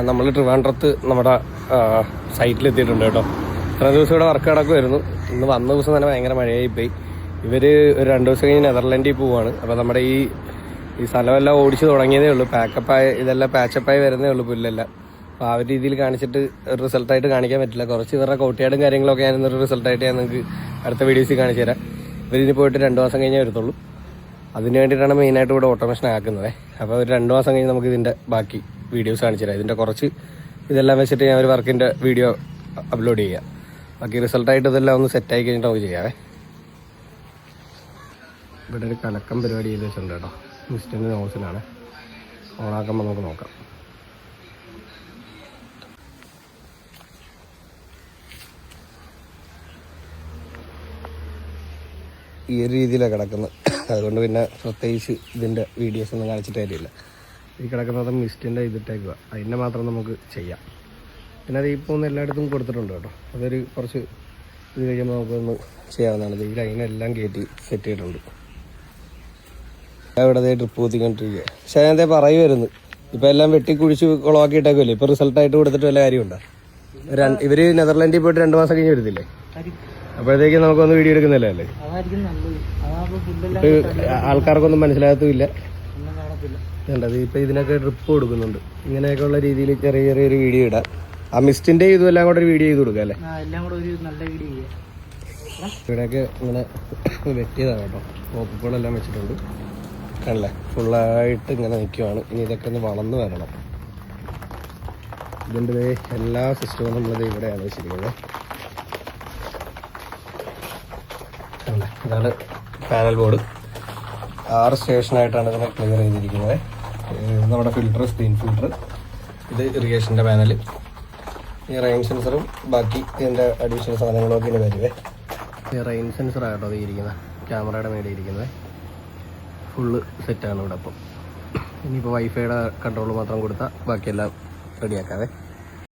നമ്മൾ ട്രിവാൻഡ്രത്ത് നമ്മുടെ സൈറ്റിലെത്തിയിട്ടുണ്ട് കേട്ടോ. ഇത്ര ദിവസം ഇവിടെ വർക്ക് നടക്കുമായിരുന്നു. ഇന്ന് വന്ന ദിവസം തന്നെ ഭയങ്കര മഴയായിപ്പോയി. ഇവർ ഒരു 2 ദിവസം കഴിഞ്ഞ് നെതർലാൻഡിൽ പോവുകയാണ്. അപ്പോൾ നമ്മുടെ ഈ സ്ഥലമെല്ലാം ഓടിച്ച് തുടങ്ങിയതേ ഉള്ളൂ. ഇതെല്ലാം പാച്ചപ്പായി വരുന്നേ ഉള്ളൂ പുല്ലെല്ലാം. അപ്പോൾ ആ ഒരു രീതിയിൽ കാണിച്ചിട്ട് ഒരു റിസൾട്ടായിട്ട് കാണിക്കാൻ പറ്റില്ല. കുറച്ച് ഇവരുടെ കോട്ടിയാടും കാര്യങ്ങളൊക്കെ ഞാനൊരു റിസൾട്ടായിട്ട് ഞാൻ നിങ്ങൾക്ക് അടുത്ത വീഡിയോസിൽ കാണിച്ചു തരാം. ഇവരിനി പോയിട്ട് 2 മാസം കഴിഞ്ഞേ വരത്തുള്ളൂ. അതിന് വേണ്ടിയിട്ടാണ് മെയിനായിട്ട് ഇവിടെ ഓട്ടോമേഷൻ ആക്കുന്നത്. അപ്പോൾ ഒരു 2 മാസം കഴിഞ്ഞ് നമുക്ക് ഇതിൻ്റെ ബാക്കി വീഡിയോസ് കാണിച്ചു തരാം. ഇതിൻ്റെ കുറച്ച് ഇതെല്ലാം വെച്ചിട്ട് ഞാൻ ഒരു വർക്കിൻ്റെ വീഡിയോ അപ്ലോഡ് ചെയ്യാം. ബാക്കി റിസൾട്ടായിട്ട് ഇതെല്ലാം ഒന്ന് സെറ്റായി കഴിഞ്ഞിട്ട് നമുക്ക് ചെയ്യാവേ. ഇവിടെ ഒരു കലക്കം പരിപാടി ചെയ്ത് വെച്ചിട്ടുണ്ട് കേട്ടോ. മിസ്റ്റിൻ്റെ നോസിലാണ്. ഓണാക്കുമ്പോൾ നമുക്ക് നോക്കാം. ഈ ഒരു രീതിയിലാണ് കിടക്കുന്നത്. അതുകൊണ്ട് പിന്നെ പ്രത്യേകിച്ച് ഇതിൻ്റെ വീഡിയോസ് ഒന്നും കാണിച്ചിട്ട് കാര്യമില്ല. ഈ കിടക്കുന്നത് മിസ്റ്റിൻ്റെ ഇതിട്ടേക്കുക. അതിൻ്റെ മാത്രം നമുക്ക് ചെയ്യാം. പിന്നെ അത് ഇപ്പോൾ ഒന്ന് എല്ലായിടത്തും കൊടുത്തിട്ടുണ്ട് കേട്ടോ. അതൊരു കുറച്ച് ഇത് കഴിയുമ്പോൾ നമുക്കൊന്ന് ചെയ്യാവുന്നതാണ്. ഈ ലൈനെല്ലാം കയറ്റി സെറ്റ് ചെയ്തിട്ടുണ്ട്. ഇവിടെ ട്രിപ്പ് കൂത്തിക്കൊണ്ടിരിക്കുക. പക്ഷേ ഞാൻ പറയുമായിരുന്നു, ഇപ്പം എല്ലാം വെട്ടിക്കുഴിച്ച് കുളമാക്കിയിട്ടേക്കുമല്ലേ. ഇപ്പോൾ റിസൾട്ടായിട്ട് കൊടുത്തിട്ട് വല്ല കാര്യമുണ്ടോ? ഇവർ നെതർലാൻഡിൽ പോയിട്ട് 2 മാസം കഴിഞ്ഞ് വരുന്നില്ലേ? അപ്പോഴത്തേക്കും നമുക്കൊന്ന് വീഡിയോ എടുക്കുന്നില്ല അല്ലേ? ആൾക്കാർക്കൊന്നും മനസ്സിലാകത്തുമില്ല. വേണ്ടത് ഇപ്പം ഇതിനൊക്കെ ട്രിപ്പ് കൊടുക്കുന്നുണ്ട്. ഇങ്ങനെയൊക്കെയുള്ള രീതിയിൽ ചെറിയൊരു വീഡിയോ ഇടാം. ആ മിസ്റ്റിൻ്റെ ഇതും എല്ലാം കൂടെ ഒരു വീഡിയോ ചെയ്ത് കൊടുക്കാം അല്ലേ? ഇവിടെയൊക്കെ ഇങ്ങനെ വെട്ടിയതാണ് കേട്ടോ. പോപ്പുകളെല്ലാം വെച്ചിട്ടുണ്ട്. കണ്ടല്ലേ, ഫുള്ളായിട്ട് ഇങ്ങനെ നിൽക്കുവാണ്. ഇനി ഇതൊക്കെ ഒന്ന് വളർന്ന് വരണം. ഇതിൻ്റെ എല്ലാ സിസ്റ്റവും നമ്മളിത് ഇവിടെയാണ് വെച്ചിരിക്കുന്നത്. ഇതാണ് പാനൽ ബോർഡ്. 6 സ്റ്റേഷനായിട്ടാണ് ഇതിനെ ക്ലിയർ ചെയ്തിരിക്കുന്നത്. നമ്മുടെ ഫിൽറ്റർ, സ്ക്രീൻ ഫിൽറ്റർ, ഇത് ഇറിഗേഷൻ്റെ പാനൽ, ഈ റെയിൻ സെൻസറും ബാക്കി ഇതിൻ്റെ അഡീഷണൽ സാധനങ്ങളൊക്കെ ഇനി വരുവേ. ഈ റെയിൻ സെൻസറായിട്ടോ അത് ഇരിക്കുന്നത്, ക്യാമറയുടെ മേലെ ഇരിക്കുന്നത്. ഫുള്ള് സെറ്റാണ് ഇവിടെ. അപ്പം ഇനിയിപ്പോൾ വൈഫൈയുടെ കൺട്രോൾ മാത്രം കൊടുത്താൽ ബാക്കിയെല്ലാം റെഡിയാക്കാവേ.